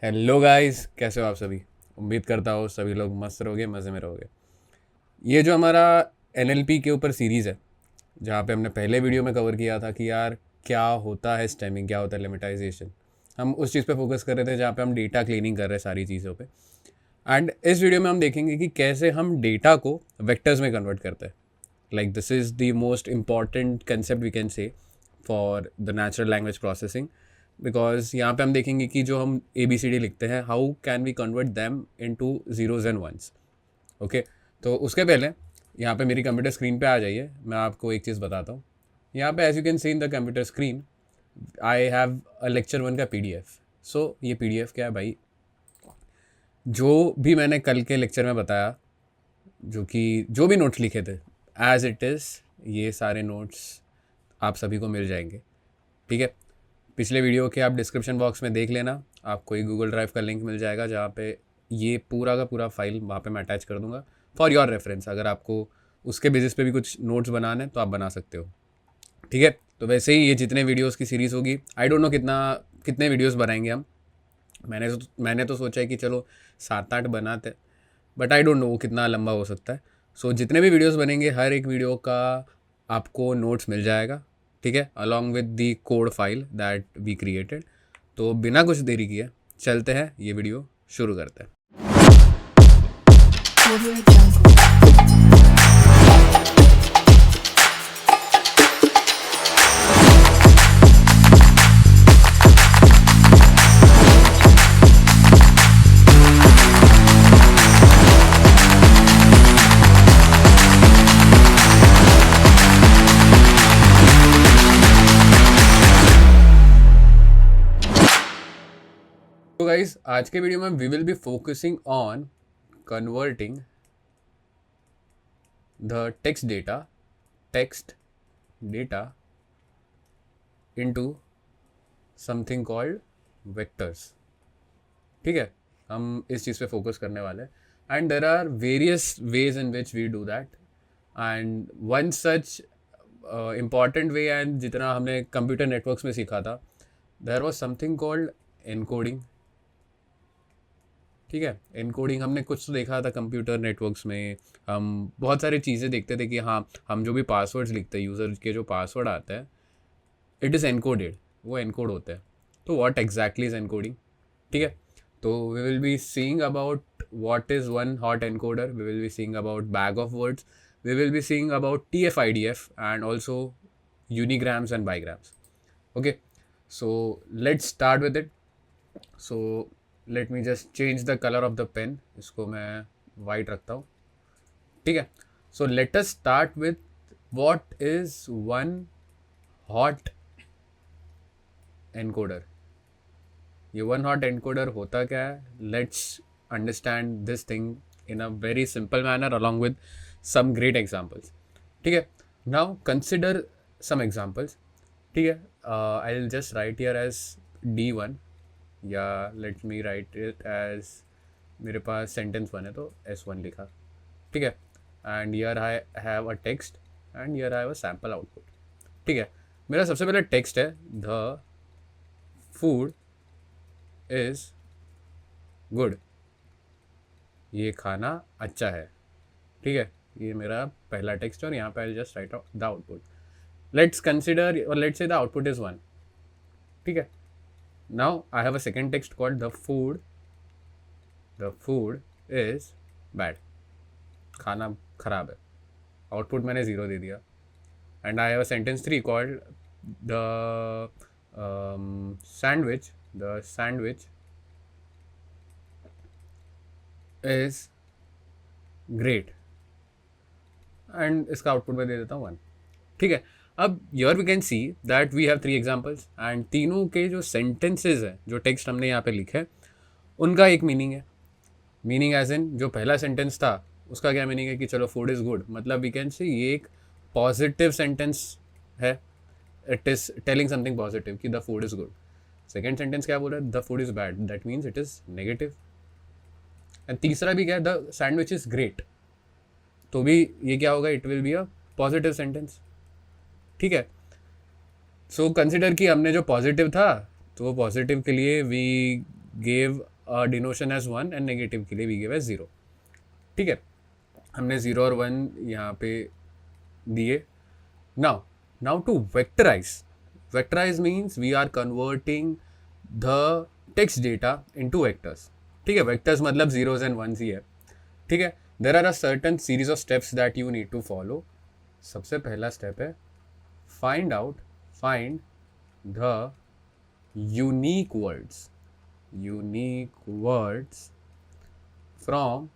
Hello guys, कैसे हो आप सभी। उम्मीद करता हूँ सभी लोग मस्त रहोगे, मज़े में रहोगे। ये जो हमारा एनएलपी के ऊपर सीरीज़ है, जहाँ पे हमने पहले वीडियो में कवर किया था कि यार क्या होता है स्टेमिंग, क्या होता है लेमेटाइजेशन। हम उस चीज़ पे फोकस कर रहे थे जहाँ पे हम डेटा क्लीनिंग कर रहे हैं सारी चीज़ों पे। एंड इस वीडियो में हम देखेंगे कि कैसे हम डेटा को वेक्टर्स में कन्वर्ट करते हैं। Like this is the most important concept we can say for the natural language processing. Because यहाँ पे हम देखेंगे कि जो हम ABCD लिखते हैं, how can we convert them into zeros and ones. Okay, तो उसके पहले यहाँ पे मेरी कंप्यूटर स्क्रीन पे आ जाइए। मैं आपको एक चीज़ बताता हूँ। यहाँ पे as you can see in the computer screen, I have a lecture 1 का PDF। सो ये PDF क्या है भाई, जो भी मैंने कल के लेक्चर में बताया, जो भी नोट्स लिखे थे, एज इट इज़ ये सारे नोट्स आप सभी को मिल जाएंगे। ठीक है, पिछले वीडियो के आप डिस्क्रिप्शन बॉक्स में देख लेना, आपको एक गूगल ड्राइव का लिंक मिल जाएगा जहाँ पे ये पूरा का पूरा फाइल वहाँ पे मैं अटैच कर दूँगा फॉर योर रेफरेंस। अगर आपको उसके बेसिस पे भी कुछ नोट्स बनाने हैं तो आप बना सकते हो। ठीक है, तो वैसे ही ये जितने वीडियोस की सीरीज़ होगी, आई डोंट नो कितने वीडियोस बनाएंगे हम। मैंने तो सोचा है कि चलो 7-8 बनाते, बट आई डोंट नो वो कितना लंबा हो सकता है। सो जितने भी वीडियोस बनेंगे, हर एक वीडियो का आपको नोट्स मिल जाएगा। ठीक है, along with the code file that we created. तो बिना कुछ देरी किए चलते हैं, ये वीडियो शुरू करते हैं। तो गाइस, आज के वीडियो में we will be focusing on converting the text data into something called vectors. ठीक है, हम इस चीज़ पे फोकस करने वाले हैं। And there are various ways in which we do that. And one such important way, and जितना हमने कंप्यूटर नेटवर्क्स में सीखा था, there was something called encoding. ठीक है, एनकोडिंग हमने कुछ तो देखा था कंप्यूटर नेटवर्क्स में। हम बहुत सारी चीज़ें देखते थे कि हाँ, हम जो भी पासवर्ड्स लिखते हैं, यूज़र के जो पासवर्ड आता है, इट इज़ एनकोडेड, वो एनकोड होता है। तो व्हाट एग्जैक्टली इज़ एनकोडिंग। ठीक है, तो we will be seeing about what is one hot encoder, we will be seeing about bag of words, we will be seeing about TF-IDF and also unigrams and bigrams. Okay, so let's start with it. So let me just change the colour of the pen, इसको मैं white रखता हूँ। ठीक है, so let us start with what is one hot encoder. ये one hot encoder होता क्या है, let's understand this thing in a very simple manner along with some great examples. ठीक है, नाउ कंसिडर सम एग्जाम्पल्स। ठीक है, I will just write here as D1, या let me write it as, मेरे पास सेंटेंस 1 है तो S1 लिखा। ठीक है, and here I have a text and here I have a sample output. ठीक है, मेरा सबसे पहले टेक्स्ट है, द फूड इज़ गुड, ये खाना अच्छा है। ठीक है, ये मेरा पहला टेक्स्ट है और यहाँ पे I just write the output. Let's consider और let's say the output is 1। ठीक है, now I have a second text called the food is bad, खाना खराब है। आउटपुट मैंने 0 दे दिया। And I have a sentence 3 called the sandwich is great, and इसका आउटपुट मैं दे देता हूँ 1। ठीक है, अब yeah we can see that we have 3 examples, and तीनों के जो सेंटेंसेज हैं, जो टेक्स्ट हमने यहाँ पे लिखे, उनका एक मीनिंग है। मीनिंग एज इन, जो पहला सेंटेंस था उसका क्या मीनिंग है कि चलो फूड इज़ गुड, मतलब वी कैन सी ये एक पॉजिटिव सेंटेंस है। It is telling something positive कि the food is good. Second sentence क्या बोल रहा है, the food is bad, that means it is negative. And तीसरा भी क्या है, द सैंडविच इज़ ग्रेट, तो भी ये क्या होगा, it will be a positive sentence. ठीक है, सो कंसिडर कि हमने जो पॉजिटिव था, तो वो पॉजिटिव के लिए we gave denotation as 1 and negative के लिए वी गिव एज 0। ठीक है, हमने 0 और 1 यहाँ पे दिए। Now to vectorize means we are converting the text data into vectors. ठीक है, वेक्टर्स मतलब जीरोज एंड वंस ही है। ठीक है, there are a certain series of steps that you need to follow. सबसे पहला स्टेप है find the unique words from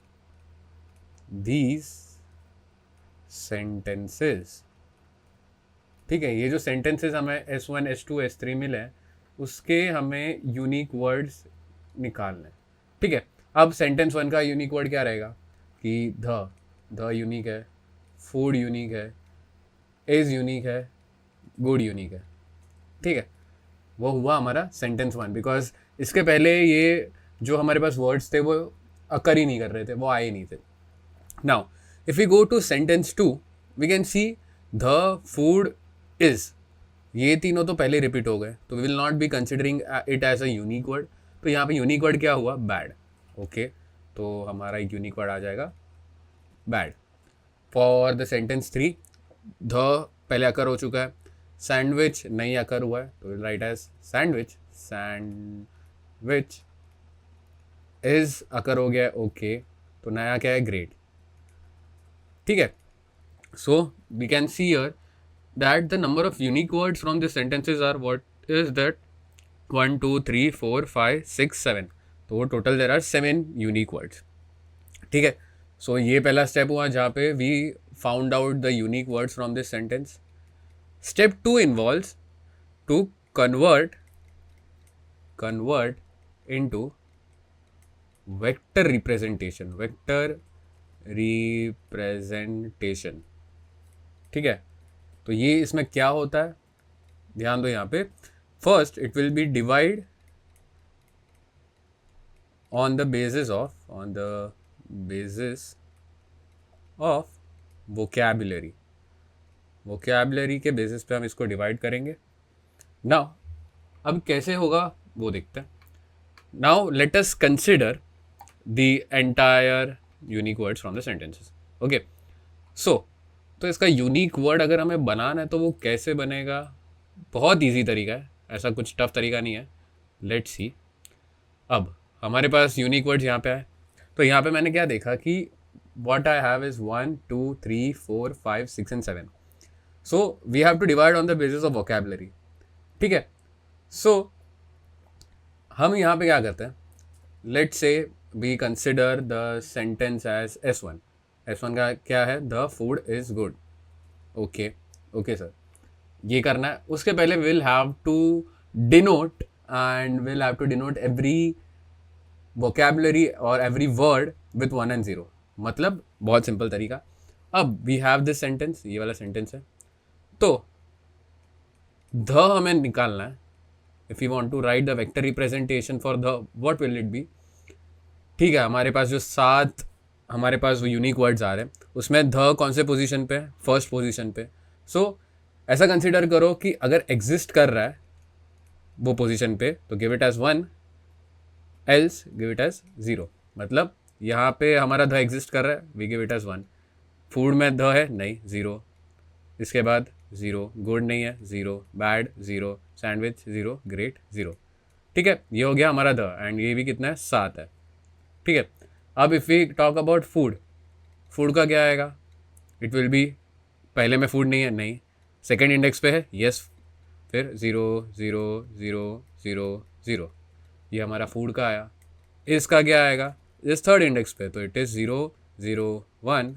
these sentences। ठीक है, ये जो सेंटेंसेस हमें S1, S2, S3 मिले हैं उसके हमें यूनिक वर्ड्स निकालने हैं। ठीक है, अब सेंटेंस 1 का यूनिक वर्ड क्या रहेगा कि द यूनिक है, फूड यूनिक है, इज यूनिक है, गुड यूनिक है। ठीक है, वो हुआ हमारा सेंटेंस 1, बिकॉज इसके पहले ये जो हमारे पास वर्ड्स थे वो अकर ही नहीं कर रहे थे, वो आए नहीं थे। Now, if we go to sentence 2, we can see the food is। ये तीनों तो पहले रिपीट हो गए, तो we will not be considering it as a unique word। तो यहाँ पे यूनिक वर्ड क्या हुआ? बैड। ओके, तो हमारा एक यूनिक वर्ड आ जाएगा bad. For the sentence 3, the पहले अकर हो चुका है, सैंडविच नहीं अकर हुआ है, तो will write as sandwich is occur हो गया। ओके, तो नया क्या है? ग्रेट। ठीक है, so we can see here that the number of unique words from this sentences are what is that 1 2 3 4 5 6 7। तो वो total there are 7 unique words. ठीक है, सो ये पहला स्टेप हुआ जहाँ पे we found out the unique words from this sentence. Step 2 involves to convert into vector representation. ठीक है, तो ये इसमें क्या होता है, ध्यान दो यहाँ पे। First it will B divide on the basis of vocabulary के बेसिस पे हम इसको डिवाइड करेंगे। नाउ अब कैसे होगा वो देखते हैं। Now let us consider the entire unique words from the sentences. Okay, so तो इसका यूनिक वर्ड अगर हमें बनाना है तो वो कैसे बनेगा? बहुत इजी तरीका है, ऐसा कुछ टफ तरीका नहीं है। Let's see. अब हमारे पास यूनिक वर्ड्स यहाँ पे है, तो यहाँ पे मैंने क्या देखा कि what I have is 1 2 3 4 5 6 and 7। so we have to divide on the basis of vocabulary। ठीक है, so हम यहाँ पे क्या करते हैं, let's say we consider the sentence as S1। S1 का क्या है? the food is good। okay sir, ये करना है। उसके पहले we'll have to denote every vocabulary और every word with 1 and 0। मतलब बहुत सिंपल तरीका। अब वी हैव दिस सेंटेंस, ये वाला सेंटेंस है, तो द हमें निकालना है। If you want to write the vector representation for the, what will it be? ठीक है, हमारे पास जो 7 हमारे पास वो यूनिक वर्ड्स आ रहे हैं उसमें द कौन से पोजीशन पे है? फर्स्ट पोजीशन पे। सो ऐसा कंसिडर करो कि अगर एग्जिस्ट कर रहा है वो पोजीशन पे तो give it as 1, else give it as 0। मतलब यहाँ पे हमारा द एग्जिस्ट कर रहा है, we give it as 1। Food में द है नहीं, 0। इसके बाद 0, गुड नहीं है, 0, बैड 0, सैंडविच 0, ग्रेट 0। ठीक है, ये हो गया हमारा द, एंड ये भी कितना है? 7 है। ठीक है, अब if we talk about food का क्या आएगा? इट विल बी, पहले में फूड नहीं है, नहीं, सेकेंड इंडेक्स पे है, यस, फिर 0 0 0 0 0, ये हमारा फूड का आया। इसका क्या आएगा? इस थर्ड इंडेक्स पे, तो इट इज़ 0 0 1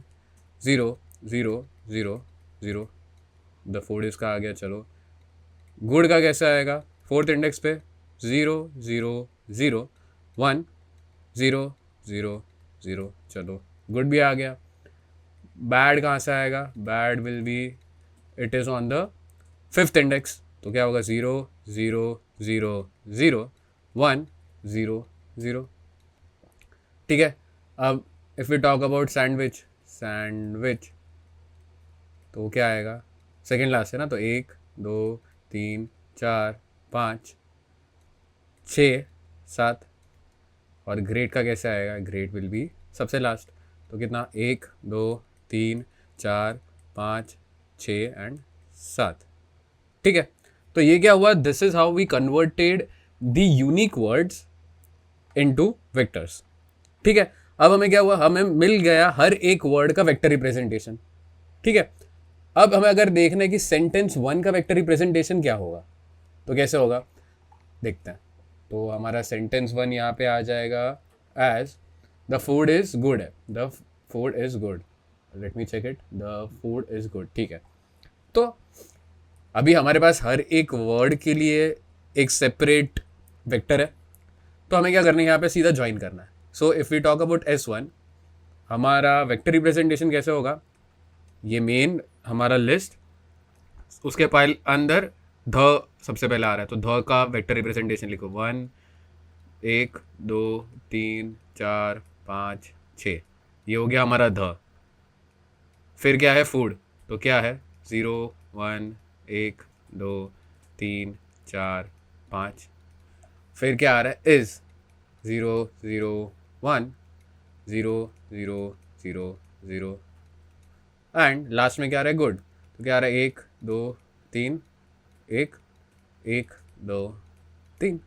0 0 0 0, द फूड इसका आ गया। चलो, गुड का कैसे आएगा? फोर्थ इंडेक्स पे 0 0 0 1 0 0 0, चलो गुड भी आ गया। बैड कहाँ से आएगा? Bad will be, it is on the fifth index, तो क्या होगा? 0 0 0 0 1 0 0। ठीक है, अब if we talk about sandwich तो क्या आएगा? सेकेंड लास्ट है ना, तो 1 2 3 4 5 6 7 और ग्रेड का कैसे आएगा, ग्रेड विल बी सबसे लास्ट। तो कितना, 1 2 3 4 5 6 एंड 7। ठीक है, तो ये क्या हुआ, this is how we converted the unique words into vectors. ठीक है, अब हमें क्या हुआ, हमें मिल गया हर एक वर्ड का वेक्टर रिप्रेजेंटेशन। ठीक है, अब हमें अगर देखना है कि सेंटेंस 1 का वेक्टर रिप्रेजेंटेशन क्या होगा, तो कैसे होगा देखते हैं। तो हमारा सेंटेंस 1 यहाँ पे आ जाएगा as the food is good है, the food is good, let me check it, the food is good. ठीक है, तो अभी हमारे पास हर एक वर्ड के लिए एक सेपरेट वेक्टर है, तो हमें क्या करना है, यहाँ पे सीधा ज्वाइन करना है। So if we talk about S1, हमारा वेक्टर रिप्रेजेंटेशन कैसे होगा, ये मेन हमारा लिस्ट, उसके पाइल अंदर ध सबसे पहले आ रहा है, तो ध का वेक्टर रिप्रेजेंटेशन लिखो, 1 1 2 3 4 5 6, ये हो गया हमारा ध। फिर क्या है फूड, तो क्या है 0 1 1 2 3 4 5। फिर क्या आ रहा है इज, 0 0 1 0 0 0 0 एंड लास्ट में क्या आ रहा है गुड, तो क्या आ रहा है 1 2 3 1 1 2 3।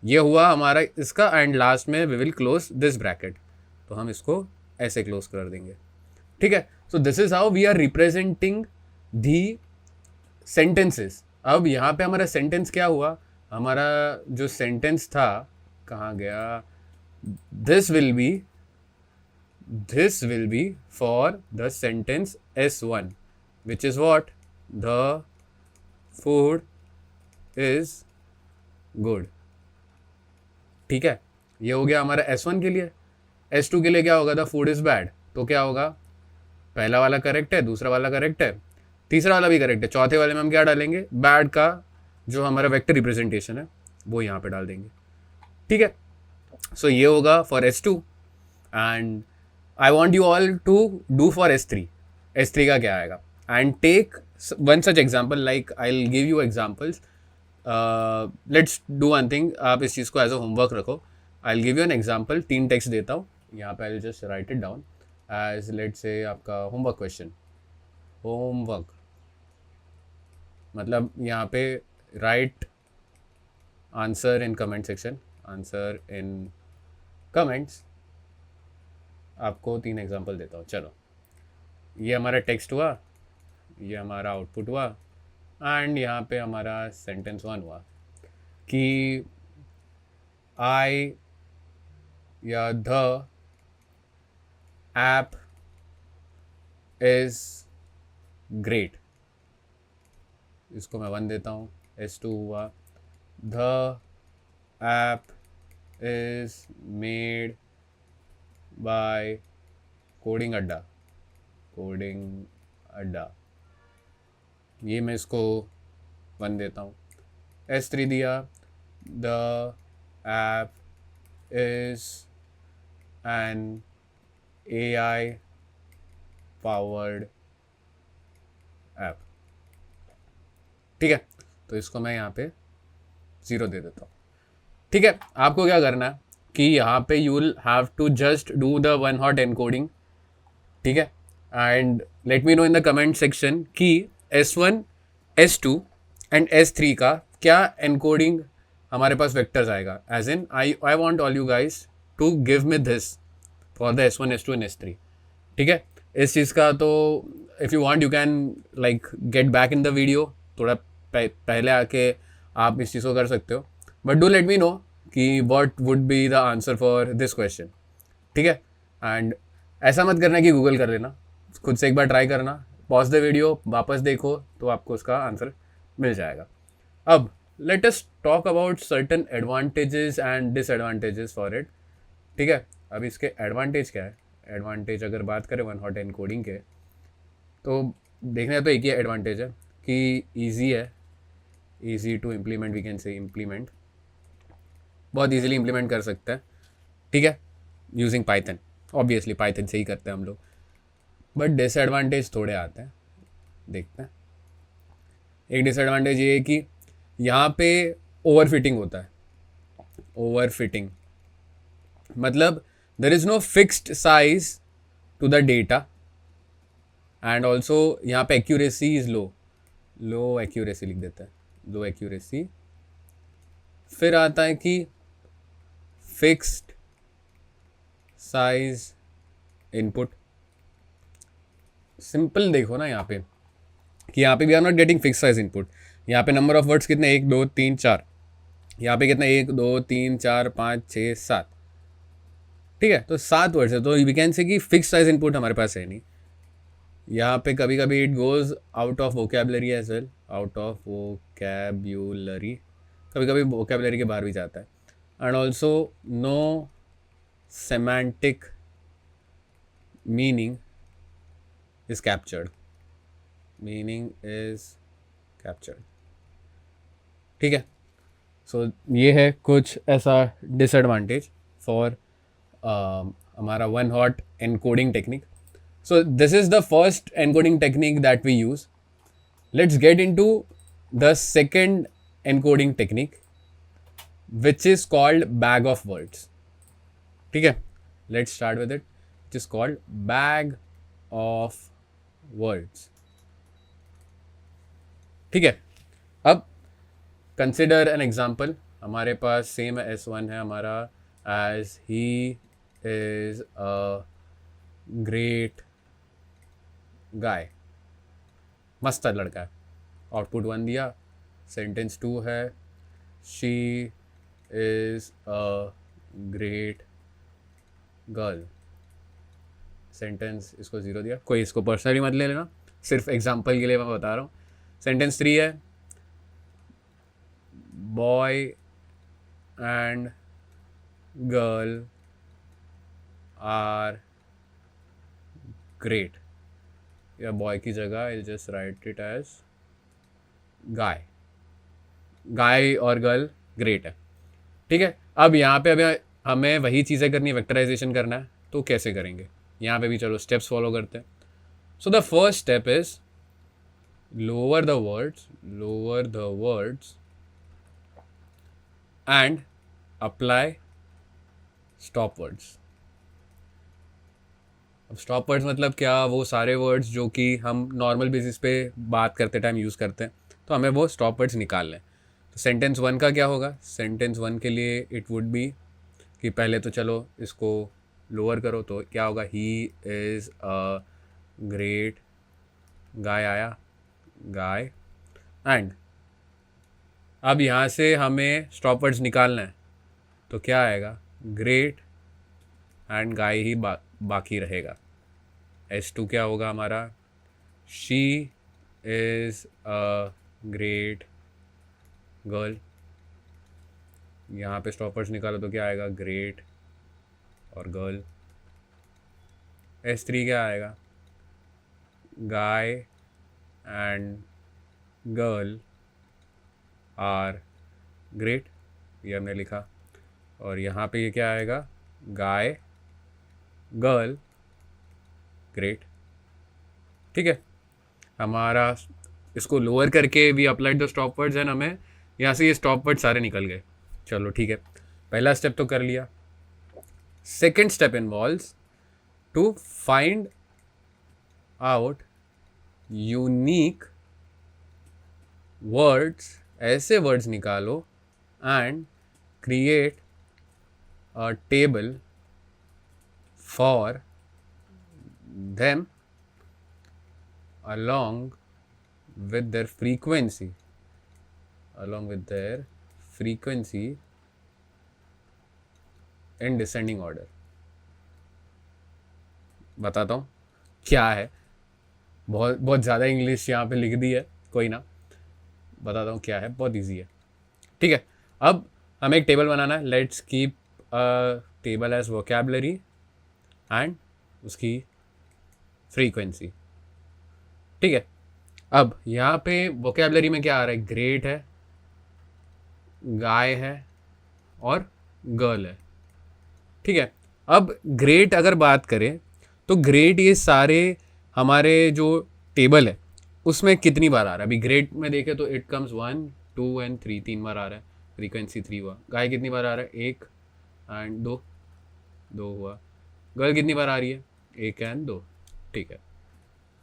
ये हुआ हमारा इसका, एंड लास्ट में we will close this bracket, तो हम इसको ऐसे क्लोज कर देंगे। ठीक है, so this is how we are representing the sentences. अब यहाँ पे हमारा सेंटेंस क्या हुआ, हमारा जो सेंटेंस था कहाँ गया, this will be for the sentence S1 which is what, the food is good. ठीक है, ये हो गया हमारा S1 के लिए। S2 के लिए क्या होगा, द फूड इज बैड, तो क्या होगा, पहला वाला करेक्ट है, दूसरा वाला करेक्ट है, तीसरा वाला भी करेक्ट है, चौथे वाले में हम क्या डालेंगे, बैड का जो हमारा वेक्टर रिप्रेजेंटेशन है वो यहाँ पे डाल देंगे। ठीक है, सो ये होगा for S2 and I want you all to do for S3। S3 का क्या आएगा, and take one such example, like I will give you examples. Let's do one thing, आप इस चीज़ को एज अ होमवर्क रखो। I will give you an example, 3 text देता हूँ यहाँ पे, I will just write it down as let's say आपका होमवर्क क्वेश्चन। होमवर्क मतलब यहाँ पे right answer in comment section, answer in comments. आपको 3 एग्जांपल देता हूँ, चलो। ये हमारा टेक्स्ट हुआ, ये हमारा आउटपुट हुआ, एंड यहाँ पे हमारा सेंटेंस 1 हुआ कि आई या द ऐप इज़ ग्रेट, इसको मैं 1 देता हूँ। S2 हुआ, the app is made by coding अड्डा, कोडिंग अड्डा, ये मैं इसको 1 देता हूँ। S3 दिया, the app is an AI powered app. ठीक है, तो इसको मैं यहाँ पे 0 दे देता हूँ। ठीक है, आपको क्या करना है कि यहाँ पे you will have to just do the 1 hot encoding. ठीक है, and let me know in the comment section कि S1 S2 एंड S3 का क्या एनकोडिंग हमारे पास वेक्टर्स आएगा, as in I want all you guys to give me this for the S1 S2 and S3। ठीक है, इस चीज़ का तो if you want you can like get back in the video, थोड़ा पहले आके आप इस चीज़ को कर सकते हो, but do let me know कि what would be the answer for this question. ठीक है, एंड ऐसा मत करना कि गूगल कर लेना, खुद से एक बार ट्राई करना, पॉज द वीडियो, वापस देखो तो आपको उसका आंसर मिल जाएगा। अब late us talk about certain advantages and disadvantages for it. ठीक है, अब इसके एडवांटेज क्या है, एडवांटेज अगर बात करें 1 हॉट एनकोडिंग के, तो देखने तो एक ही एडवांटेज है कि ईजी है, easy to implement, we can say implement, बहुत ईजिली इम्प्लीमेंट कर सकते हैं। ठीक है, यूजिंग पाइथन, ऑब्वियसली पाइथन से ही करते हैं हम लोग, बट डिसएडवांटेज थोड़े आते हैं, देखते हैं। एक डिसएडवांटेज ये है कि यहाँ पे ओवर फिटिंग होता है, ओवर फिटिंग। मतलब there is no fixed size to the data, and also यहाँ पे एक्यूरेसी इज़ लो एक्यूरेसी लिख देता है, लो एक्यूरेसी। फिर आता है कि फिक्स्ड साइज इनपुट। सिंपल देखो ना यहाँ पे कि यहाँ पे we are not getting fix size input. यहाँ पे नंबर ऑफ वर्ड्स कितने, 1 2 3 4, यहाँ पे कितने 1 2 3 4 5 6 7, ठीक है, तो 7 वर्ड्स है, तो वी कैन से कि फिक्स साइज इनपुट हमारे पास है नहीं। यहाँ पे कभी कभी it goes out of vocabulary as well, out of vocabulary, कभी कभी वोकेबलरी के बाहर भी जाता है। And also no semantic meaning is captured, meaning is captured, ठीक है। सो ये है कुछ ऐसा डिसएडवांटेज फॉर हमारा one hot encoding technique. So this is the first encoding technique that we use. Let's get into the second encoding technique, which is called bag of words. ठीक है, let's start with it. Which is called bag of words. ठीक है, अब consider an example. हमारे पास same S1 है हमारा, as he is a great गाय, मस्त लड़का है। आउटपुट 1 दिया, सेंटेंस 2 है, she is a great girl, sentence इसको 0 दिया। कोई इसको पर्सनली मत ले लेना, सिर्फ एग्जांपल के लिए मैं बता रहा हूँ। सेंटेंस 3 है, boy and girl are great, या बॉय की जगह I just write it as guy, guy और गर्ल ग्रेट है, ठीक है। अब यहाँ पे अभी हमें वही चीज़ें करनी है, वेक्टराइजेशन करना है, तो कैसे करेंगे यहाँ पे भी, चलो स्टेप्स फॉलो करते हैं। So the first step is lower the words and apply stop words. अब स्टॉप वर्ड्स मतलब क्या, वो सारे वर्ड्स जो कि हम नॉर्मल बेसिस पे बात करते टाइम यूज़ करते हैं, तो हमें वो स्टॉप वर्ड्स निकाल लें। तो सेंटेंस 1 का क्या होगा, सेंटेंस 1 के लिए इट वुड बी कि पहले तो चलो इसको लोअर करो, तो क्या होगा, ही इज़ अ ग्रेट, गाय आया, गाय। एंड अब यहाँ से हमें स्टॉप वर्ड्स निकालना है, तो क्या आएगा, ग्रेट एंड गाय ही बाकी रहेगा। S2 क्या होगा हमारा, she is a great girl, यहाँ पे स्टॉपर्स निकालो तो क्या आएगा, ग्रेट और गर्ल। S3 क्या आएगा, guy and girl are great, ये हमने लिखा। और यहाँ पे ये क्या आएगा, गाय गर्ल ग्रेट, ठीक है। हमारा इसको लोअर करके we applied the stop words and हमें यहाँ से ये स्टॉप वर्ड सारे निकल गए। चलो ठीक है, पहला स्टेप तो कर लिया। Second step involves to find out unique words, ऐसे वर्ड्स निकालो and create a table for them along with their frequency in descending order। बताता हूँ क्या है, बहुत ज़्यादा इंग्लिश यहाँ पे लिख दी है, कोई ना, बताता हूँ क्या है, बहुत इजी है, ठीक है। अब हमें एक टेबल बनाना है, let's keep a table as vocabulary and उसकी फ्रीक्वेंसी, ठीक है। अब यहाँ पे वोकैबुलरी में क्या आ रहा है, ग्रेट है, गाय है और गर्ल है, ठीक है। अब ग्रेट अगर बात करें तो ग्रेट ये सारे हमारे जो टेबल है उसमें कितनी बार आ रहा है, अभी ग्रेट में देखें तो इट कम्स 1 2 एंड 3, 3 बार आ रहा है, फ्रीक्वेंसी 3 हुआ। गाय कितनी बार आ रहा है, 1 एंड 2, 2 हुआ, गर्ल कितनी बार आ रही है, 1 एंड 2, ठीक है।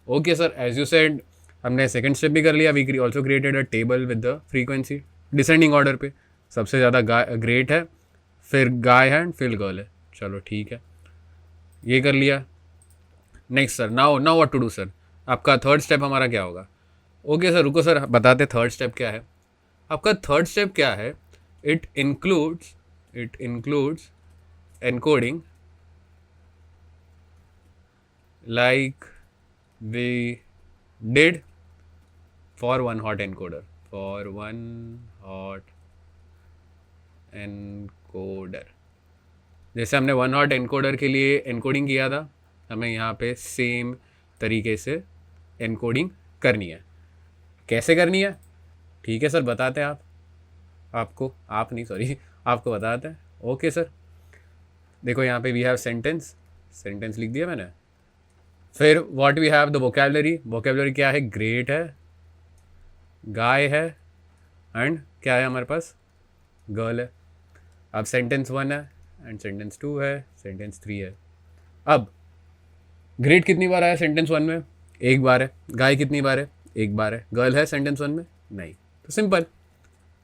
Okay sir, as you said हमने सेकंड स्टेप भी कर लिया, we also created a table with the frequency descending order पे, सबसे ज़्यादा ग्रेट है, फिर गाय है एंड फिर गर्ल है, चलो ठीक है, ये कर लिया। Next sir, now now what to do sir, आपका थर्ड स्टेप हमारा क्या होगा। ओके सर, रुको सर, बताते थर्ड स्टेप क्या है। आपका थर्ड स्टेप क्या है, it includes encoding like we did for one hot encoder, जैसे हमने वन हॉट एनकोडर के लिए एनकोडिंग किया था, हमें यहाँ पे सेम तरीके से एनकोडिंग करनी है। कैसे करनी है, ठीक है सर, बताते हैं आपको, आप नहीं सॉरी, आपको बताते हैं। ओके सर, देखो यहाँ पे वी हैव सेंटेंस लिख दिया मैंने। फिर what we have the vocabulary क्या है, ग्रेट है, गाय है एंड क्या है हमारे पास, गर्ल है। अब सेंटेंस 1 है एंड सेंटेंस 2 है, सेंटेंस 3 है। अब ग्रेट कितनी बार आया सेंटेंस 1 में, 1 बार है। गाय कितनी बार है, 1 बार है। गर्ल है सेंटेंस 1 में, नहीं, तो सिंपल,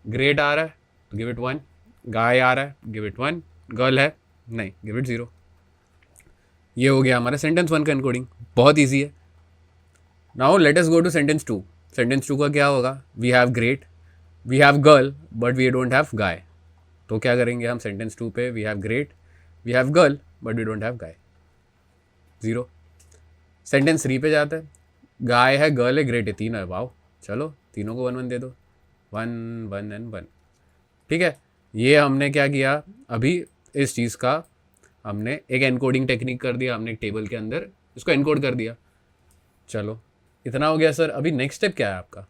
ग्रेट आ रहा है तो गिव इट 1, गाय आ रहा है गिव इट 1, गर्ल है नहीं, गिव इट 0। ये हो गया हमारा सेंटेंस 1 का एनकोडिंग, बहुत ईजी है। Now let us go to sentence 2। Sentence 2 का क्या होगा, we have great, we have girl but we don't have guy. तो क्या करेंगे हम सेंटेंस 2 पे, we have great, we have girl but we don't have guy, 0। Sentence 3 पे जाता है, गाय है, गर्ल है, ग्रेट है, 3 है, वाओ, चलो तीनों को 1 1 दे दो, 1 1 एंड 1, ठीक है। ये हमने क्या किया, अभी इस चीज़ का हमने एक एनकोडिंग टेक्निक कर दिया, हमने एक टेबल के अंदर इसको एनकोड कर दिया। चलो इतना हो गया सर, अभी नेक्स्ट स्टेप क्या है आपका।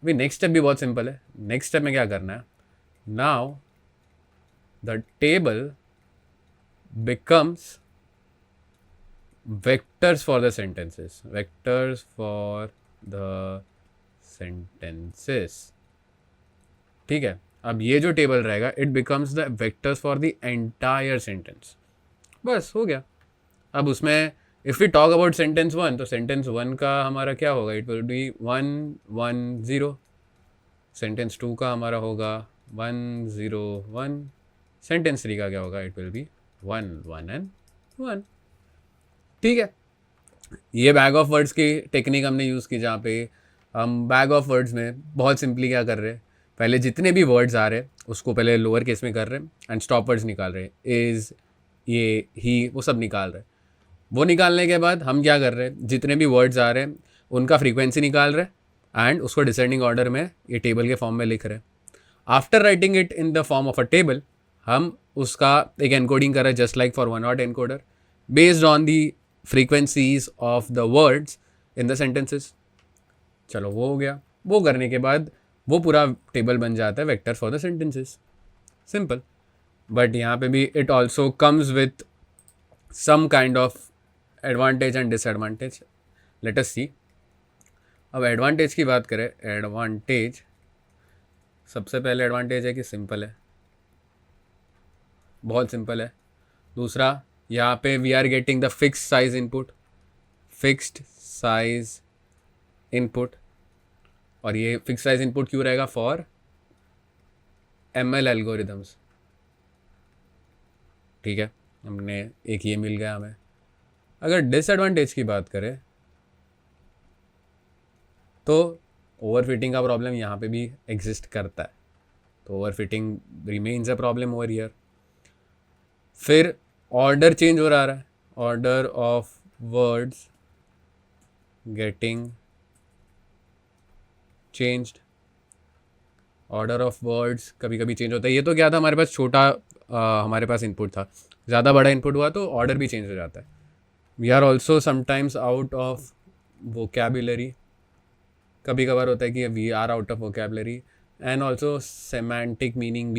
अभी नेक्स्ट स्टेप भी बहुत सिंपल है। नेक्स्ट स्टेप में क्या करना है, now the table becomes vectors for the sentences, ठीक है। अब ये जो टेबल रहेगा, it becomes the vectors for the entire sentence, बस हो गया। अब उसमें if we talk about sentence 1, तो सेंटेंस 1 का हमारा क्या होगा, इट विल बी 1 1 0। सेंटेंस 2 का हमारा होगा 1 0 1। सेंटेंस 3 का क्या होगा, इट विल बी 1 1 एंड 1, ठीक है। ये बैग ऑफ वर्ड्स की टेक्निक हमने यूज़ की, जहाँ पे हम बैग ऑफ वर्ड्स में बहुत सिंपली क्या कर रहे हैं, पहले जितने भी वर्ड्स आ रहे हैं उसको पहले लोअर केस में कर रहे हैं एंड स्टॉप वर्ड्स निकाल रहे हैं, इज़, ये, ही, वो सब निकाल रहे हैं। वो निकालने के बाद हम क्या कर रहे हैं, जितने भी वर्ड्स आ रहे हैं उनका फ्रीक्वेंसी निकाल रहे हैं एंड उसको डिसेंडिंग ऑर्डर में ये टेबल के फॉर्म में लिख रहे हैं। After writing it in the form of a table, हम उसका एक एनकोडिंग कर रहे हैं, just like for one hot encoder, based on the frequencies of the words in the sentences. चलो वो हो गया। वो करने के बाद वो पूरा टेबल बन जाता है vector for the sentences, simple. But यहाँ पे भी it also comes with some kind of advantage and disadvantage, let us see. अब एडवांटेज की बात करें, एडवांटेज, सबसे पहले एडवांटेज है कि सिंपल है, बहुत सिंपल है। दूसरा, यहाँ पे we are getting the fixed size input, और ये फिक्स साइज इनपुट क्यों रहेगा, फॉर ML एल्गोरिदम्स, ठीक है। हमने एक ये मिल गया हमें। अगर डिसएडवांटेज की बात करें तो ओवरफिटिंग का प्रॉब्लम यहाँ पे भी एग्जिस्ट करता है, तो overfitting remains a problem over here. फिर ऑर्डर चेंज हो रहा है, order of words getting changed, order of words कभी कभी चेंज होता है। ये तो क्या था, हमारे पास छोटा हमारे पास इनपुट था, ज़्यादा बड़ा इनपुट हुआ तो ऑर्डर भी चेंज हो जाता है। We are also sometimes out of vocabulary, कभी कभार होता है कि we are out of vocabulary, and also semantic meaning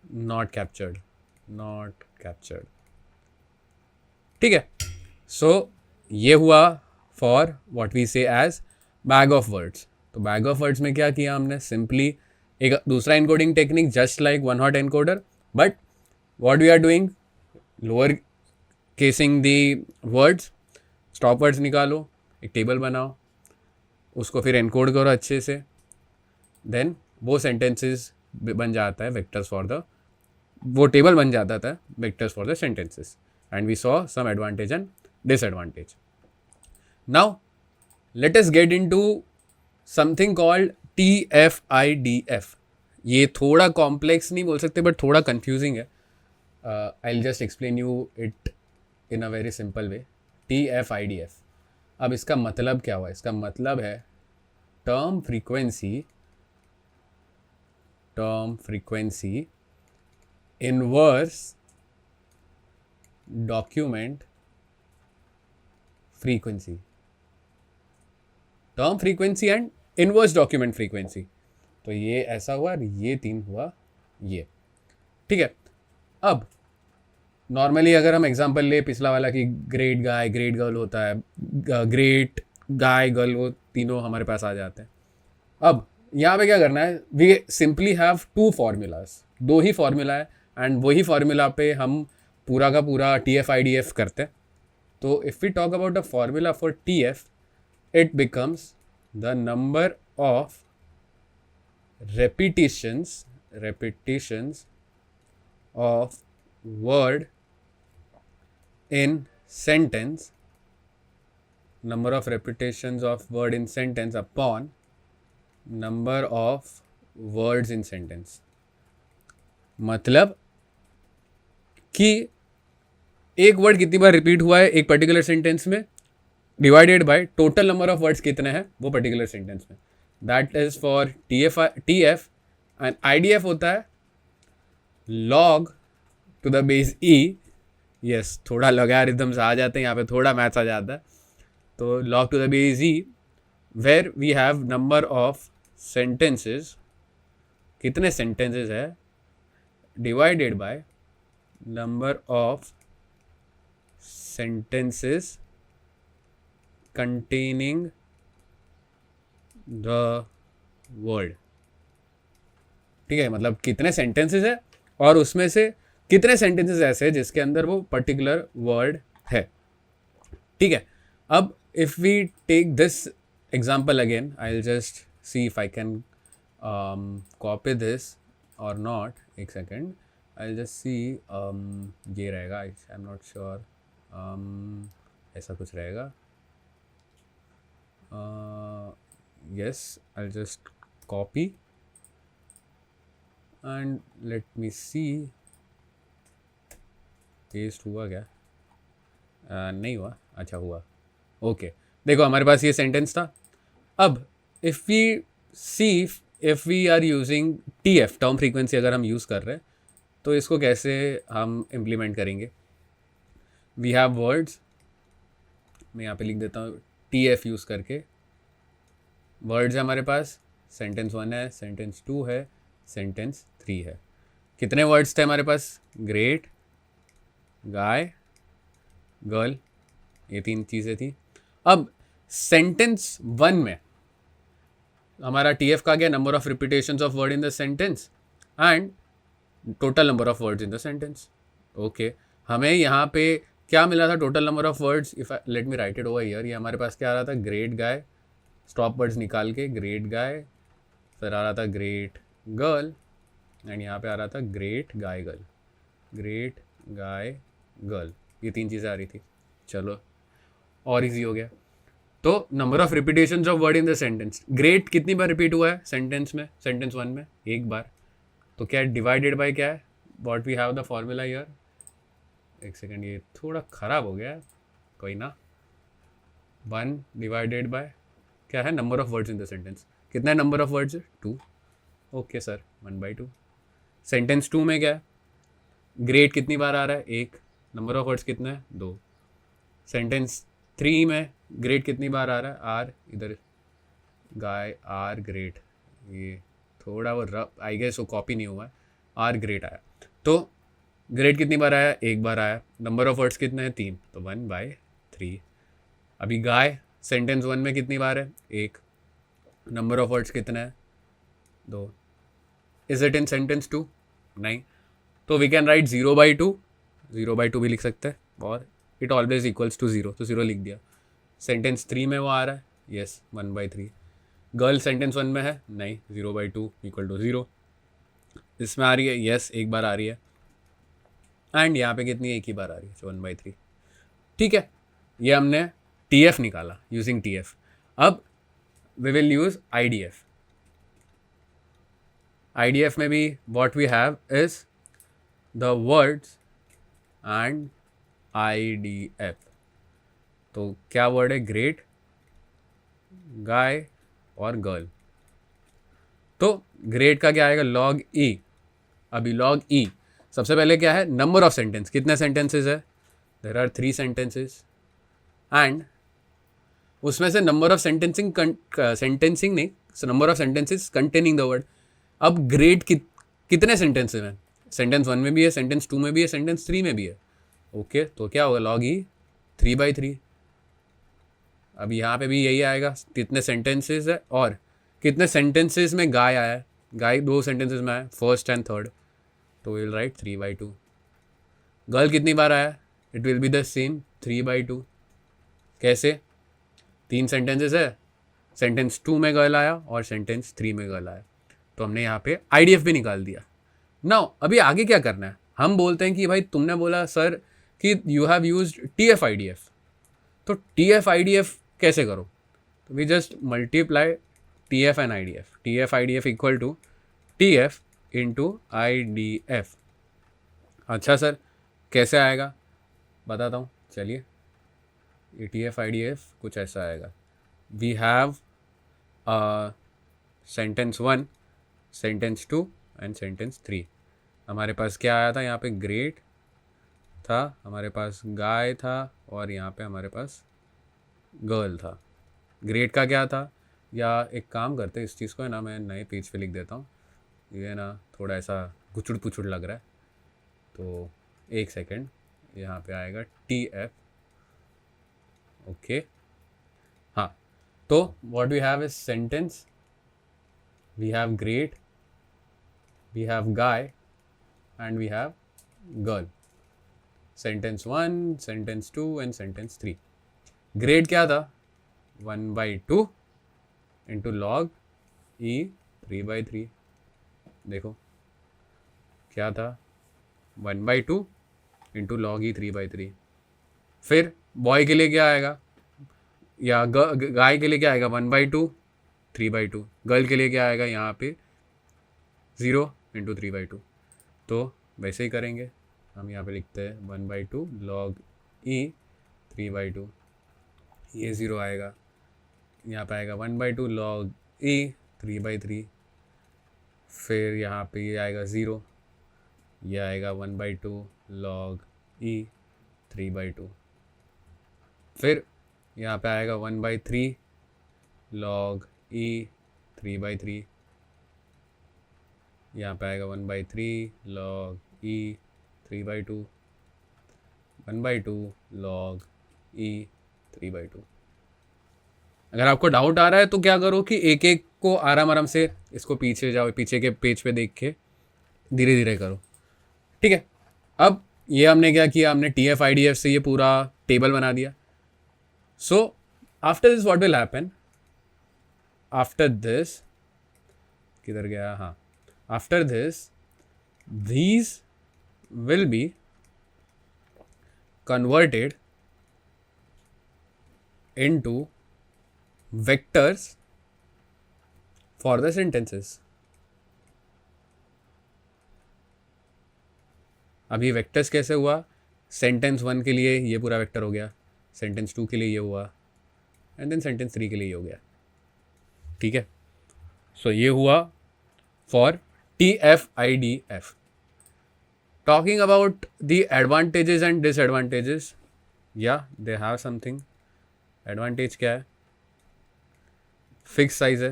not captured, ठीक है। सो ये हुआ for what we say as bag of words. तो बैग ऑफ वर्ड्स में क्या किया हमने, सिंपली एक दूसरा encoding technique just like one hot encoder, but what we are doing, lower casing the words, stop words निकालो, एक टेबल बनाओ, उसको फिर एनकोड करो अच्छे से, देन वो सेंटेंसेस बन जाता है वेक्टर्स फॉर द, वो टेबल बन जाता था vectors for the sentences, and we saw some advantage and disadvantage. Now let us get into something called TF-IDF. ये थोड़ा कॉम्प्लेक्स नहीं बोल सकते, बट थोड़ा कंफ्यूजिंग है. I will just explain you it in a very simple way. TF-IDF. अब इसका मतलब क्या हुआ? इसका मतलब है term frequency inverse document frequency. Term frequency and inverse document frequency. तो ये ऐसा हुआ और ये 3 हुआ ये. ठीक है. अब नॉर्मली अगर हम एग्जांपल ले पिछला वाला कि ग्रेट गाय ग्रेट गर्ल होता है, ग्रेट गाय गर्ल, वो तीनों हमारे पास आ जाते हैं. अब यहाँ पे क्या करना है, वी सिंपली हैव 2 फार्मूलाज, 2 ही फार्मूला है, एंड वही फार्मूला पे हम पूरा का पूरा TF-IDF करते हैं. तो if we talk about the formula for TF, it becomes the number of repetitions of word in sentence, number of repetitions of word in sentence upon number of words in sentence. मतलब कि एक word कितनी बार repeat हुआ है एक particular sentence में, divided by total number of words कितने हैं वो पर्टिकुलर सेंटेंस में. That is for TF. And IDF होता है log to the base E. Yes, थोड़ा लॉगरिथम्स आ जाते हैं यहाँ पे, थोड़ा मैथ्स आ जाता है. तो log to the base E, where we have number of sentences, कितने सेंटेंसेस है, divided by number of sentences containing the word. ठीक है, मतलब कितने सेंटेंसेस है और उसमें से कितने सेंटेंसेस ऐसे हैं जिसके अंदर वो पर्टिकुलर वर्ड है. ठीक है. अब if we take this example again, I will just see if I can copy this और नॉट. एक second, I will just see. ये रहेगा, आई एम नॉट श्योर, ऐसा कुछ रहेगा. Yes, I'll just copy and let me see. Paste हुआ क्या? नहीं हुआ. अच्छा हुआ. ओके, देखो हमारे पास ये सेंटेंस था. अब if we see, if we are using TF, term frequency अगर हम यूज़ कर रहे हैं, तो इसको कैसे हम इम्प्लीमेंट करेंगे. वी हैव वर्ड्स, मैं यहाँ पे लिख देता हूँ TF यूज़ करके. वर्ड्स है हमारे पास, सेंटेंस 1 है, सेंटेंस 2 है, सेंटेंस 3 है. कितने वर्ड्स थे हमारे पास? ग्रेट, गाय, गर्ल, ये 3 चीज़ें थी. अब सेंटेंस 1 में हमारा TF का गया number of repetitions of word in the sentence and total number of words in the sentence. Okay, हमें यहाँ पे क्या मिला था? Total number of words. If late me write it over here. ये हमारे पास क्या आ रहा था? ग्रेट गाय, स्टॉप वर्ड्स निकाल के ग्रेट गाय, फिर आ रहा था ग्रेट गर्ल, एंड यहाँ पे आ रहा था great guy girl. Great guy girl, ये 3 चीज़ें आ रही थी. चलो और इजी हो गया. तो number of repetitions of word in the sentence, great कितनी बार रिपीट हुआ है सेंटेंस में? सेंटेंस 1 में 1 बार. तो क्या डिवाइडेड बाय क्या है? What we have the formula here. एक सेकेंड, ये थोड़ा ख़राब हो गया है, कोई ना. 1 डिवाइडेड बाय क्या है? Number of words in the sentence. कितना है number of words? 2. Okay sir, 1/2. Sentence 2 में क्या है? ग्रेट कितनी बार आ रहा है? 1. नंबर ऑफ वर्ड्स कितना है? 2. सेंटेंस 3 में ग्रेट कितनी बार आ रहा है? आर. इधर गाय आर ग्रेट, ये थोड़ा वो रफ आई गेस, वो कॉपी नहीं हुआ है. आर ग्रेट आया. तो ग्रेट कितनी बार आया? 1 बार आया. नंबर ऑफ वर्ड्स कितने हैं? 3. तो 1/3. अभी गाय सेंटेंस 1 में कितनी बार है? 1. नंबर ऑफ वर्ड्स कितना है? 2. Is it in sentence 2? नहीं. तो वी कैन राइट 0/2. 0/2 भी लिख सकते हैं. और इट ऑलवेज इक्वल्स टू 0, तो 0 लिख दिया. सेंटेंस 3 में वो आ रहा है. यस, 1/3. गर्ल सेंटेंस 1 में है. नहीं, 0/2 इक्वल टू 0. इसमें आ रही है. यस, एक बार आ रही है. एंड यहाँ पे कितनी, एक ही बार आ रही है, 1/3. ठीक है, ये हमने TF निकाला यूजिंग TF. अब we will use IDF. IDF में भी what we have is the words and IDF. तो क्या वर्ड है? ग्रेट, गाय और गर्ल. तो ग्रेट का क्या आएगा? log E. अभी log E सबसे पहले क्या है? Number of sentence. कितने सेंटेंसेस है? There are 3 sentences. एंड उसमें से नंबर ऑफ सेंटेंसिंग नहीं, number of sentences containing the word. अब ग्रेट कितने सेंटेंसेस में? सेंटेंस 1 में भी है, सेंटेंस 2 में भी है, सेंटेंस 3 में भी है. ओके, तो क्या होगा? log E 3/3. अब यहाँ पे भी यही आएगा. कितने सेंटेंसेस है और कितने सेंटेंसेस में गाय आया है? गाय 2 सेंटेंसेस में आया, फर्स्ट एंड थर्ड. तो विल राइट 3/2. गर्ल कितनी बार आया? It will be the same 3/2. कैसे? 3 सेंटेंसेस है, सेंटेंस 2 में गर्ल आया और सेंटेंस 3 में गर्ल आया. तो हमने यहाँ पे IDF भी निकाल दिया. नाउ अभी आगे क्या करना है? हम बोलते हैं कि भाई तुमने बोला सर कि you have used TF IDF. तो TF IDF कैसे करो? तो we just multiply TF and IDF. TF IDF equal to TF into IDF. अच्छा सर, कैसे आएगा? बताता हूँ, चलिए. ये TF IDF कुछ ऐसा आएगा. We have sentence 1, sentence 2 and sentence 3. हमारे पास क्या आया था? यहाँ पे ग्रेट था, हमारे पास गाय था और यहाँ पे हमारे पास गर्ल था. ग्रेट का क्या था? या एक काम करते, इस चीज़ को है ना मैं नए पेज पे लिख देता हूँ. ये ना थोड़ा ऐसा गुचुड़ पुचुड़ लग रहा है, तो एक सेकेंड. यहाँ पे आएगा TF. ओके, हाँ. तो what we have is sentence, we have great, we have guy and we have girl. Sentence 1, sentence 2 and sentence 3. Great क्या था? 1/2 इंटू log E 3/3. देखो क्या था? 1/2 इंटू log E 3/3. फिर बॉय के लिए क्या आएगा? या गाय के लिए क्या आएगा? 1/2 3/2. गर्ल के लिए क्या आएगा? यहाँ पे 0 इंटू 3/2. तो वैसे ही करेंगे. हम यहाँ पे लिखते हैं 1/2 log E 3/2. ये 0 आएगा. यहाँ पे आएगा 1/2 log E 3/3. फिर यहाँ पे ये आएगा 0. ये आएगा 1/2 log E 3/2. फिर यहाँ पे आएगा 1/3 log E 3/3. यहाँ पे आएगा 1/3 log E 3/2. 1/2 log E 3/2. अगर आपको डाउट आ रहा है तो क्या करो कि एक एक को आराम आराम से इसको पीछे जाओ, पीछे के पेज पे देख के धीरे धीरे करो. ठीक है. अब ये हमने क्या किया? हमने TF IDF से ये पूरा टेबल बना दिया. So after this what will happen? After this किधर गया? हाँ, after this these will be converted into vectors for the sentences. अभी वेक्टर्स कैसे हुआ? सेंटेंस 1 के लिए ये पूरा वेक्टर हो गया, सेंटेंस 2 के लिए ये हुआ, एंड देन सेंटेंस 3 के लिए ये हो गया. ठीक है. सो ये हुआ for TF IDF. Talking about the advantages and disadvantages, yeah, they have something. Advantage क्या है? फिक्स साइज है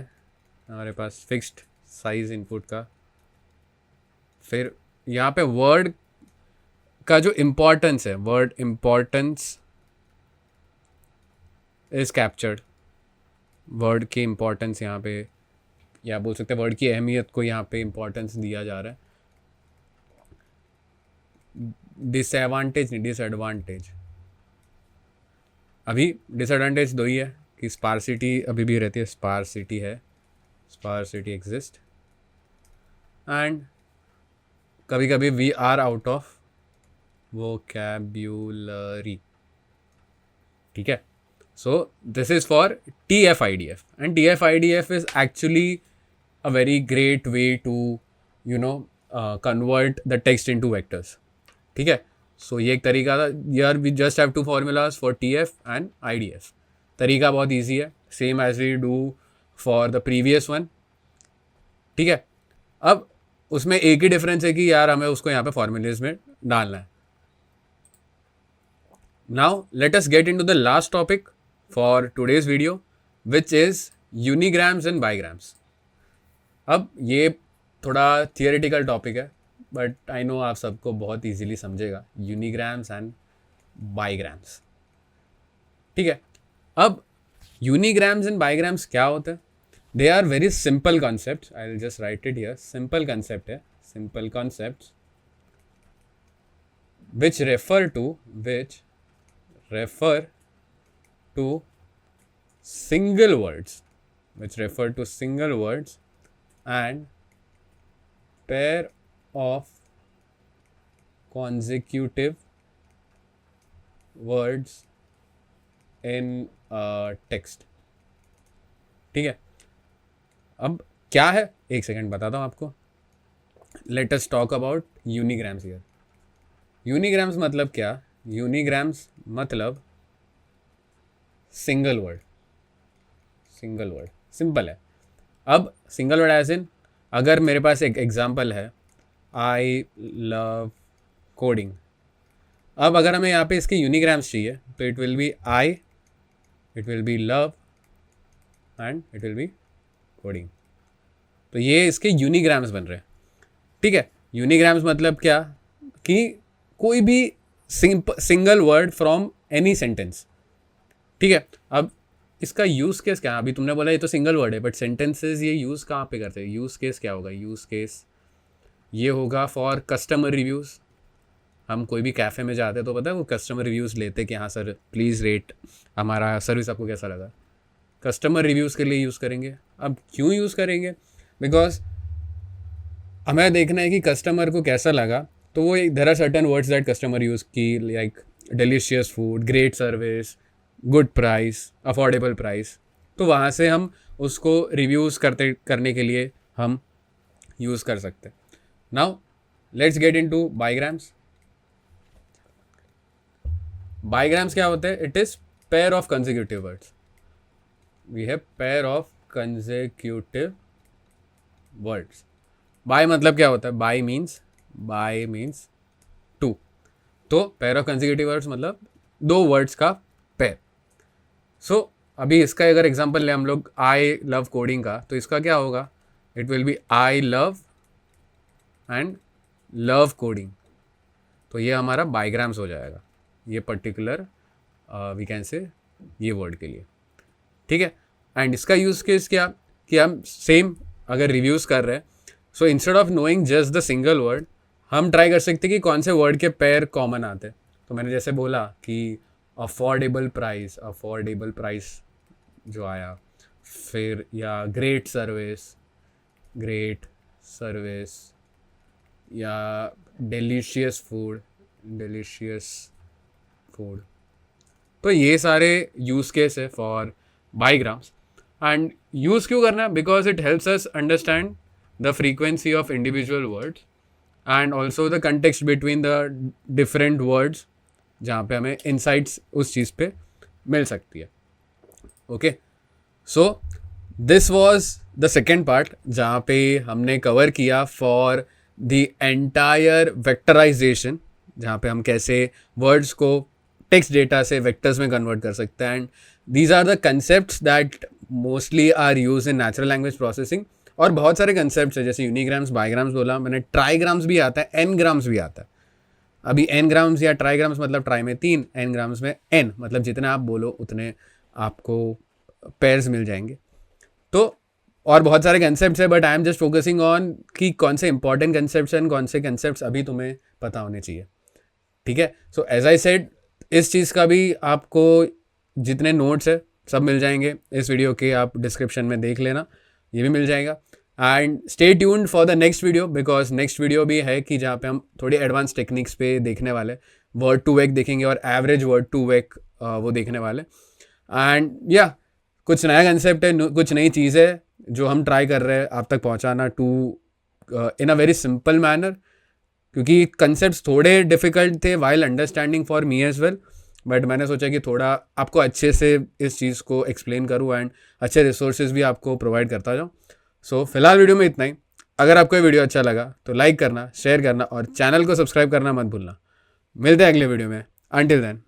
हमारे पास, फिक्स्ड साइज इनपुट का. फिर यहाँ पे वर्ड का जो इम्पोर्टेंस है, word importance is captured. Word की इम्पोर्टेंस यहाँ पे या बोल सकते हैं वर्ड की अहमियत को यहाँ पे इम्पोर्टेंस दिया जा रहा है। डिसएडवांटेज नहीं, डिसएडवांटेज। अभी डिसएडवांटेज दो ही है कि स्पार्सिटी अभी भी रहती है, स्पार्सिटी है, स्पार्सिटी एग्जिस्ट, एंड कभी कभी वी आर आउट ऑफ वोकैब्यूलरी। ठीक है, so this is for TF-IDF, and TF-IDF is actually a very great way to convert the text into vectors. ठीक है, सो ये एक तरीका था यार। We just have 2 formulas for TF and IDF। तरीका बहुत ईजी है, same as we do for the previous one. ठीक है, अब उसमें एक ही डिफरेंस है कि यार हमें उसको यहाँ पे फॉर्मूलेज में डालना है। Now let us get into the last topic for today's video, which is unigrams and bigrams. अब ये थोड़ा थियोरेटिकल टॉपिक है, बट आई नो आप सबको बहुत इजीली समझेगा, यूनिग्राम्स एंड बाईग्राम्स। ठीक है, अब यूनिग्राम्स एंड बाईग्राम्स क्या होते हैं? They are very simple concept. I will just write it here. Simple concept है, simple concept which refer to single words, and pair of consecutive words in text। ठीक है, अब क्या है, एक सेकेंड बताता हूँ आपको। Let us talk about unigrams here. Unigrams मतलब क्या? यूनिग्राम्स मतलब single word, single word, simple है। अब सिंगल वर्ड एज इन, अगर मेरे पास एक एग्जांपल है, आई लव कोडिंग। अब अगर हमें यहाँ पे इसके यूनिग्राम्स चाहिए तो it will be I, it will be love and it will be coding. तो ये इसके यूनिग्राम्स बन रहे हैं। ठीक है, यूनिग्राम्स मतलब क्या कि कोई भी single word from any sentence. ठीक है, अब इसका यूज़ केस क्या है? अभी तुमने बोला ये तो सिंगल वर्ड है, बट सेंटेंसेस ये यूज़ कहाँ पे करते हैं? यूज़ केस क्या होगा? यूज़ केस ये होगा फॉर कस्टमर रिव्यूज़। हम कोई भी कैफ़े में जाते हैं तो पता है वो कस्टमर रिव्यूज़ लेते कि हाँ सर प्लीज़ रेट हमारा सर्विस आपको कैसा लगा। कस्टमर रिव्यूज़ के लिए यूज़ करेंगे। अब क्यों यूज़ करेंगे? बिकॉज हमें देखना है कि कस्टमर को कैसा लगा। तो वो there are certain words that customer use की, like delicious food, great service, good price, affordable price. तो वहाँ से हम उसको रिव्यूज़ करने के लिए हम यूज़ कर सकते हैं। Now let's get into bigrams. Bigrams क्या होते हैं? It is pair of consecutive words. We have pair of consecutive words. Bi मतलब क्या होता है? Bi means two. तो पेयर ऑफ कंसेक्यूटिव वर्ड्स मतलब दो वर्ड्स का पेयर। सो अभी इसका अगर एग्जांपल ले हम लोग, आई लव कोडिंग का, तो इसका क्या होगा? It will be I love and love coding. तो ये हमारा बाईग्राम्स हो जाएगा, ये पर्टिकुलर वी कैन से ये वर्ड के लिए। ठीक है, एंड इसका यूज़ केस क्या कि हम सेम अगर रिव्यूज़ कर रहे हैं, so instead of knowing just the single word, हम ट्राई कर सकते कि कौन से वर्ड के पेयर कॉमन आते हैं। तो मैंने जैसे बोला कि अफोर्डेबल प्राइस जो आया, फिर या ग्रेट सर्विस या डिलीशियस फूड। तो ये सारे यूज़ केस है फॉर बाईग्राम्स। एंड यूज़ क्यों करना है? Because it helps us understand the frequency of individual words and also the context between the different words, जहाँ पे हमें इंसाइट्स उस चीज़ पे मिल सकती है। Okay, so this was the second part जहाँ पे हमने कवर किया फॉर द एंटायर वेक्टराइजेशन, जहाँ पे हम कैसे वर्ड्स को टेक्स्ट डेटा से वेक्टर्स में कन्वर्ट कर सकते हैं। And these are the concepts that mostly are use in natural language processing. और बहुत सारे कंसेप्ट्स है, जैसे यूनिग्राम्स, बाईग्राम्स बोला मैंने, ट्राईग्राम्स भी आता है, एन ग्राम्स भी आता है। अभी एन ग्राम्स या ट्राईग्राम्स मतलब ट्राई में 3, एन ग्राम्स में एन मतलब जितने आप बोलो उतने आपको पेयर्स मिल जाएंगे। तो और बहुत सारे कंसेप्ट्स है, but I am just focusing on कि कौन से इंपॉर्टेंट कंसेप्ट्स हैं, कौन से कंसेप्ट्स अभी तुम्हें पता होने चाहिए, ठीक है। सो एज आई सेड, इस चीज़ का भी आपको जितने नोट्स है सब मिल जाएंगे इस वीडियो के, आप डिस्क्रिप्शन में देख लेना, ये भी मिल जाएगा। And stay tuned for the next video, because next video भी है कि जहाँ पे हम थोड़ी एडवांस टेक्निक्स पे देखने वाले, वर्ड टू वेक देखेंगे और एवरेज वर्ड टू वेक वो देखने वाले। एंड या कुछ नया कंसेप्ट है, कुछ नई चीज़ है जो हम ट्राई कर रहे हैं आप तक पहुँचाना to in a very simple manner, क्योंकि कंसेप्ट्स थोड़े डिफिकल्ट थे while understanding for me as well, but मैंने सोचा कि थोड़ा आपको अच्छे से इस चीज़ को एक्सप्लेन करूँ एंड अच्छे रिसोर्सेज भी आपको प्रोवाइड करता जाऊँ। सो फिलहाल वीडियो में इतना ही। अगर आपको ये वीडियो अच्छा लगा तो लाइक करना, शेयर करना और चैनल को सब्सक्राइब करना मत भूलना। मिलते हैं अगले वीडियो में। Until then,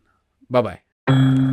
bye bye.